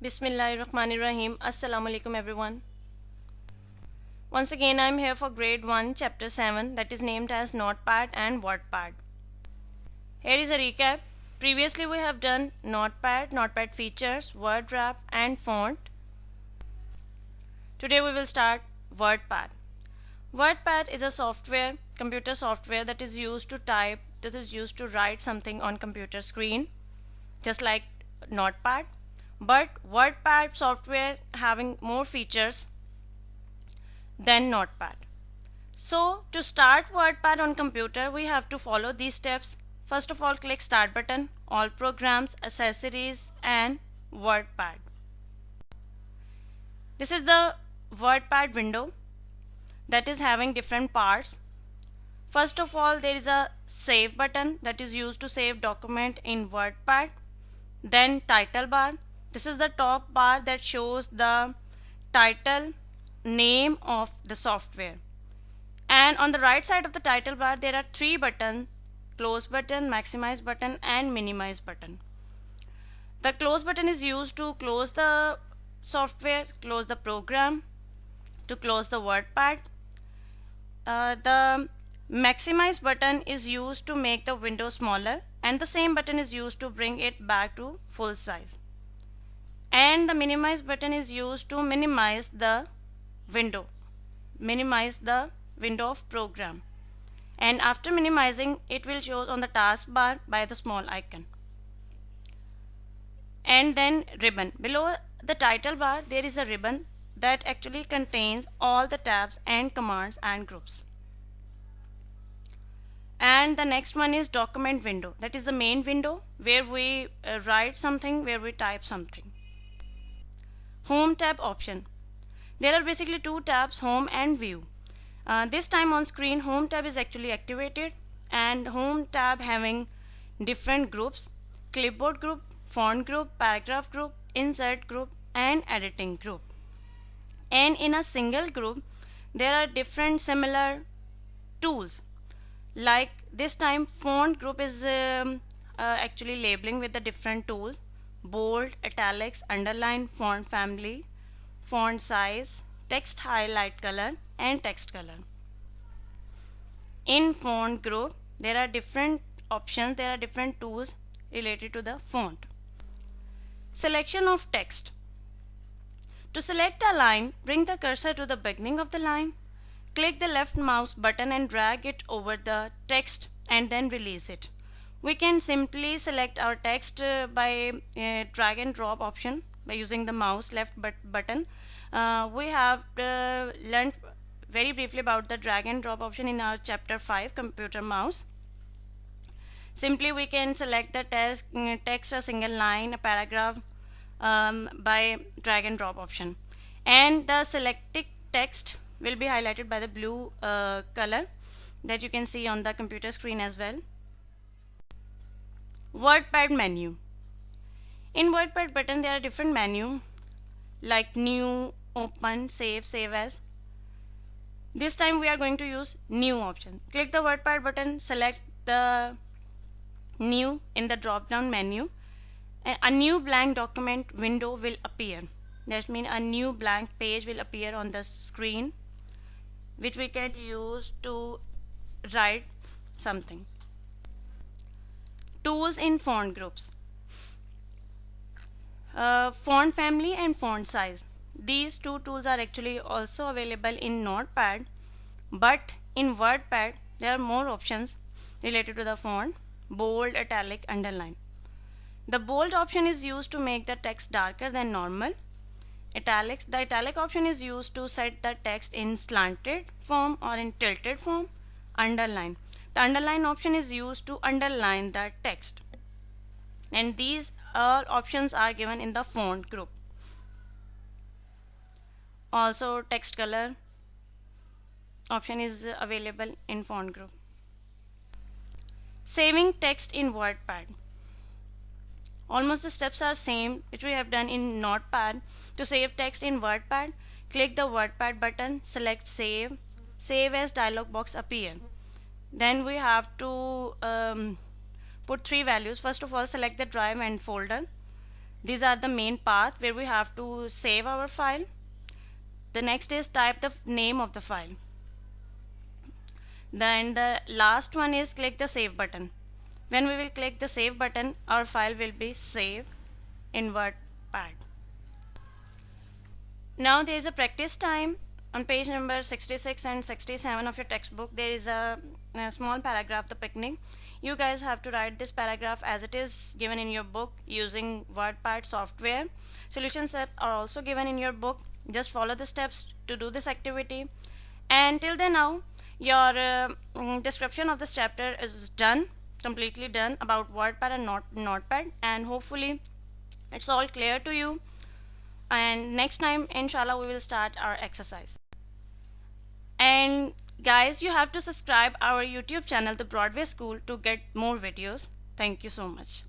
Bismillahirrahmanirrahim. Assalamu alaikum everyone. Once again I am here for grade 1 chapter 7 that is named as Notepad and WordPad. Here is a recap. Previously we have done Notepad, Notepad features, word wrap and font. Today we will start WordPad. WordPad is a software, computer software that is used to type, that is used to write something on computer screen, just like Notepad. But WordPad software having more features than Notepad. So to start WordPad on computer, we have to follow these steps. First of all, click Start button, All Programs, Accessories and WordPad. This is the WordPad window that is having different parts. First of all, there is a Save button that is used to save document in WordPad. Then title bar. This is the top bar that shows the title, name of the software. And on the right side of the title bar there are three buttons: close button, maximize button and minimize button. The close button is used to close the software, close the program, to close the WordPad. The maximize button is used to make the window smaller, and the same button is used to bring it back to full size. And the minimize button is used to minimize the window of program, and after minimizing it will show on the taskbar by the small icon. And then ribbon. Below the title bar there is a ribbon that actually contains all the tabs and commands and groups. And the next one is document window. That is the main window where we write something, where we type something. Home tab option. There are basically two tabs, home and view. This time on screen home tab is actually activated, and home tab having different groups: clipboard group, font group, paragraph group, insert group and editing group. And in a single group there are different similar tools. Like this time font group is actually labeling with the different tools: bold, italics, underline, font family, font size, text highlight color and text color. In font group there are different options, there are different tools related to the font. Selection of text. To select a line, bring the cursor to the beginning of the line, click the left mouse button and drag it over the text and then release it. We can simply select our text by drag and drop option by using the mouse left button. We have learned very briefly about the drag and drop option in our chapter 5 computer mouse. Simply we can select the text, a single line, a paragraph by drag and drop option, and the selected text will be highlighted by the blue color that you can see on the computer screen as well. WordPad menu. In WordPad button there are different menu like new, open, save as. This time we are going to use new option. Click the WordPad button, select the new in the drop down menu, and a new blank document window will appear. That means a new blank page will appear on the screen, which we can use to write something. Tools in font groups. Font family and font size. These two tools are actually also available in Notepad, but in WordPad there are more options related to the font: bold, italic, underline. The bold option is used to make the text darker than normal. Italics. The italic option is used to set the text in slanted form or in tilted form. Underline. The underline option is used to underline the text. And these all options are given in the font group. Also text color option is available in font group. Saving text in WordPad. Almost the steps are same which we have done in Notepad. To save text in WordPad, click the WordPad button, select save. Save as dialog box appear. Then we have to put three values. First of all, select the drive and folder. These are the main path where we have to save our file. The next is type the name of the file. Then the last one is click the save button. When we will click the save button, our file will be saved in WordPad. Now there is a practice time. On page number 66 and 67 of your textbook, there is a small paragraph, the picnic. You guys have to write this paragraph as it is given in your book using WordPad software. Solution steps are also given in your book. Just follow the steps to do this activity. And till then now, your description of this chapter is done, completely done about WordPad and Notepad, and hopefully it's all clear to you. And next time, inshallah, we will start our exercise. And guys, you have to subscribe our YouTube channel, The Broadway School, to get more videos. Thank you so much.